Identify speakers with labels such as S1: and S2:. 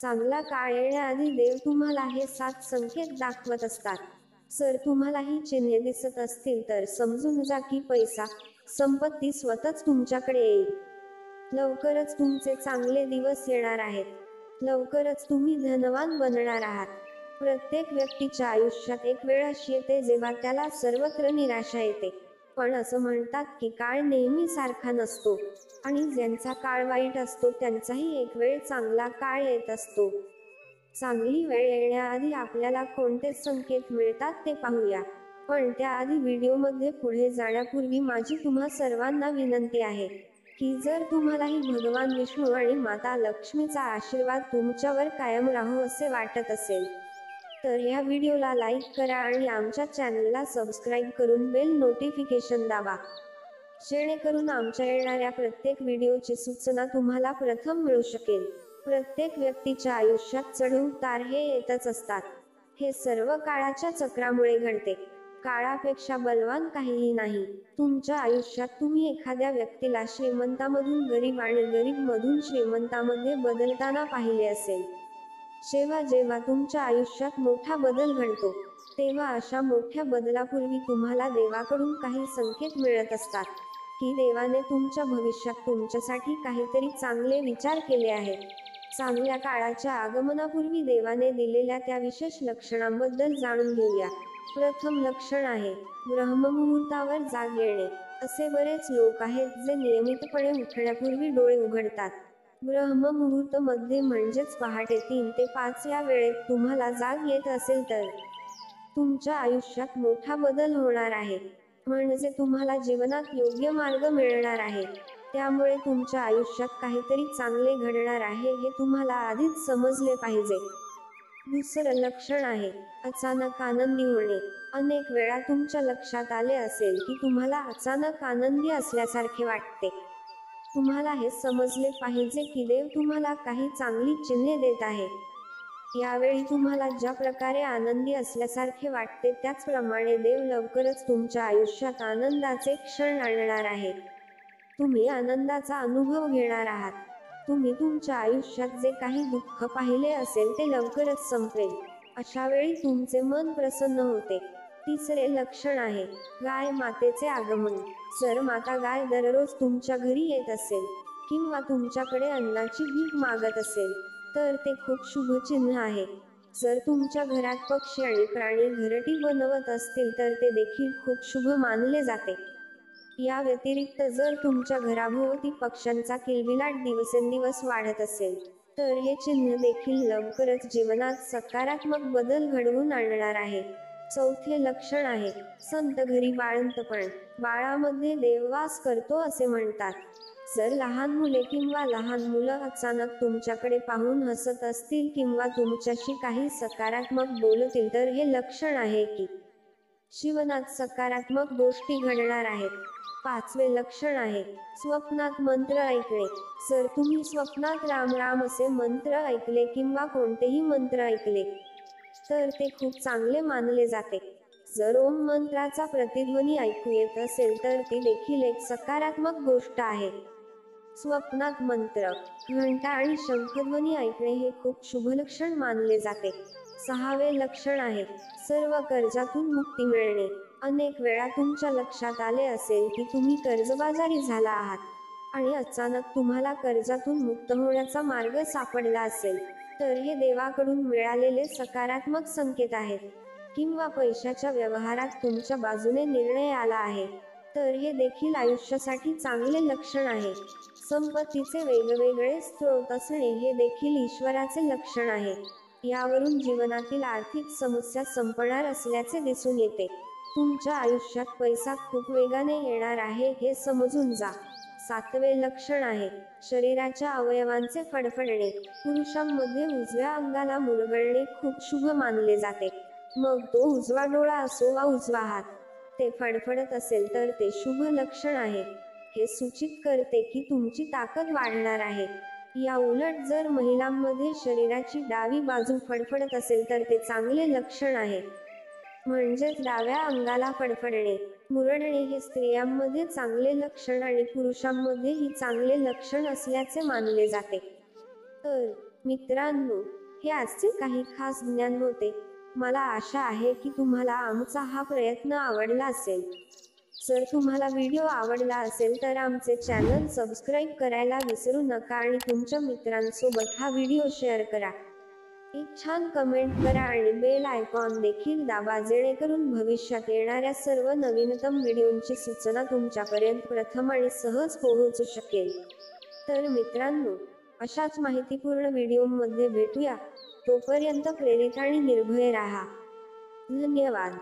S1: चांगला काळ येण्याआधी देव तुम्हाला हे 7 संकेत दाखवत असतात. जर तुम्हाला ही चिन्हे दिसत असतील तर समजून जा की पैसा, संपत्ती स्वतःच तुमच्याकडे येईल. लवकरच तुमचे चांगले दिवस येणार आहेत. लवकरच तुम्ही धनवान बनणार आहात. प्रत्येक व्यक्तीच्या आयुष्यात एक वेळ अशी येते जेव्हा त्याला सर्वत्र निराशा येते. पण असं म्हणतात की काळ नेहमी सारखा नसतो आणि ज्यांचा काळ वाईट असतो त्यांचाही एक वेळ चांगला काळ येत असतो. चांगली वेळ येण्याआधी आपल्याला कोणते संकेत मिळतात ते पाहूया. पण त्याआधी व्हिडिओमध्ये पुढे जाण्यापूर्वी माझी तुम्हा सर्वांना विनंती आहे की जर तुम्हालाही भगवान विष्णू आणि माता लक्ष्मीचा आशीर्वाद तुमच्यावर कायम राहो असे वाटत असेल तर या व्हिडिओला लाईक करा आणि आमच्या चॅनलला सबस्क्राईब करून बेल नोटिफिकेशन दाबा, जेणेकरून आमच्या येणाऱ्या प्रत्येक व्हिडिओची सूचना तुम्हाला प्रथम मिळू शकेल. प्रत्येक व्यक्तीच्या आयुष्यात चढ-उतार हे येतच असतात. हे सर्व काळाच्या चक्रामुळे घडते. काळापेक्षा बलवान काहीही नाही. तुमच्या आयुष्यात तुम्ही एखाद्या व्यक्तीला श्रीमंतामधून गरीब आणि गरीबमधून श्रीमंतामध्ये बदलताना पाहिले असेल. जेव्हा जेव्हा तुमच्या आयुष्यात मोठा बदल घडतो तेव्हा अशा मोठ्या बदलापूर्वी तुम्हाला देवाकडून काही संकेत मिळत असतात की देवाने तुमच्या भविष्यात तुमच्यासाठी काहीतरी चांगले विचार केले आहेत. चांगल्या काळाच्या आगमनापूर्वी देवाने दिलेल्या त्या विशेष लक्षणांबद्दल जाणून घेऊया. प्रथम लक्षण आहे ब्रह्ममुहूर्तावर जाग येणे. असे बरेच लोक आहेत जे नियमितपणे उठण्यापूर्वी डोळे उघडतात. ब्रह्ममुहूर्त मध्ये म्हणजेच पहाटे 3 ते 5 या वेळेत तुम्हाला जाग येत असेल तर तुमच्या आयुष्यात मोठा बदल होणार आहे. म्हणजे तुम्हाला जीवनात योग्य मार्ग मिळणार आहे. त्यामुळे तुमच्या आयुष्यात काहीतरी चांगले घडणार आहे हे तुम्हाला आधीच समजले पाहिजे. दुसरं लक्षण आहे अचानक आनंदी होणे. अनेक वेळा तुमच्या लक्षात आले असेल की तुम्हाला अचानक आनंदी असल्यासारखे वाटते. तुम्हाला हे समजले पाहिजे की देव तुम्हाला काही चांगली चिन्हे देत आहे. यावेळी तुम्हाला ज्या प्रकारे आनंदी असल्यासारखे वाटते त्याचप्रमाणे देव लवकरच तुमच्या आयुष्यात आनंदाचे क्षण आणणार आहे. तुम्ही आनंदाचा अनुभव घेणार आहात. तुम्ही तुमच्या आयुष्यात जे काही दुःख पाहिले असेल ते लवकरच संपेल. अशा वेळी तुमचे मन प्रसन्न होते. तिसरे लक्षण आहे गाय मातेचे आगमन. जर माता गाय दररोज तुमच्या घरी येत असेल किंवा तुमच्याकडे अन्नाची भीक मागत असेल तर ते खूप शुभ चिन्ह आहे. जर तुमच्या घरात पक्षी आणि प्राणी घरटी बनवत असतील तर ते देखील खूप शुभ मानले जाते. या व्यतिरिक्त जर तुमच्या घराभोवती पक्ष्यांचा किलबिलाट दिवसेंदिवस वाढत असेल तर हे चिन्ह देखील लवकरच जीवनात सकारात्मक बदल घडवून आणणार आहे. चौथे लक्षण आहे संत घरी बाळंतपण. बाळामध्ये देव वास करतो असे म्हणतात. जर लहान मुले किंवा लहान मुलं अचानक तुमच्याकडे पाहून हसत असतील किंवा तुमच्याशी काही सकारात्मक बोलतील तर हे लक्षण आहे की जीवनात सकारात्मक गोष्टी घडणार आहेत. पाचवे लक्षण आहे स्वप्नात मंत्र ऐकणे. जर तुम्ही स्वप्नात राम राम असे मंत्र ऐकले किंवा कोणतेही मंत्र ऐकले तर ते खूप चांगले मानले जाते. जर ओम मंत्राचा प्रतिध्वनी ऐकू येत असेल तर ती देखील एक सकारात्मक गोष्ट आहे. स्वप्नात मंत्र, घंटा आणि शंखध्वनी ऐकणे हे खूप शुभलक्षण मानले जाते. सहावे लक्षण आहे सर्व कर्जातून मुक्ती मिळणे. अनेक वेळा तुमच्या लक्षात आले असेल की तुम्ही कर्जबाजारी झाला आहात आणि अचानक तुम्हाला कर्जातून मुक्त होण्याचा मार्ग सापडला असेल तर हे देवाकडून मिळालेले सकारात्मक संकेत आहेत. किंवा पैशाच्या व्यवहारात तुमच्या बाजूने निर्णय आला आहे तर हे देखील आयुष्यासाठी चांगले लक्षण आहे. संपत्तीचे वेगवेगळे स्रोत असणे हे देखील ईश्वराचे लक्षण आहे. यावरून जीवनातील आर्थिक समस्या संपणार असल्याचे दिसून येते. तुमच्या आयुष्यात पैसा खूप वेगाने येणार आहे हे समजून जा. सातवे लक्षण आहे शरीराच्या अवयवांचे फडफडणे. पुरुषांमध्ये उजव्या अंगाला मुरगळणे खूप शुभ मानले जाते. मग तो उजवा डोळा असो वा उजवा हात, ते फडफडत असेल तर ते शुभ लक्षण आहे. हे सूचित करते की तुमची ताकद वाढणार आहे. या उलट जर महिलांमध्ये शरीराची डावी बाजू फडफडत असेल तर ते चांगले लक्षण आहे. म्हणजेच डाव्या अंगाला फडफडणे, मुरडणे हे स्त्रियांमध्ये चांगले लक्षण आणि पुरुषांमध्ये ही चांगले लक्षण असल्याचे मानले जाते. तर मित्रांनो, हे आजचे काही खास ज्ञान होते. मला आशा आहे की तुम्हाला आमचा हा प्रयत्न आवडला असेल. जर तुम्हाला व्हिडिओ आवडला असेल तर आमचे चॅनल सबस्क्राईब करायला विसरू नका आणि तुमच्या मित्रांसोबत हा व्हिडिओ शेअर करा. एक छान कमेंट करा आणि बेल आयकॉन देखील दाबा, जेणेकरून भविष्यात येणाऱ्या सर्व नवीनतम व्हिडिओंची सूचना तुमच्यापर्यंत प्रथम आणि सहज पोहोचू शकेल. तर मित्रांनो, अशाच माहितीपूर्ण व्हिडिओमध्ये भेटूया. तोपर्यंत प्रेरित आणि निर्भय राहा. धन्यवाद.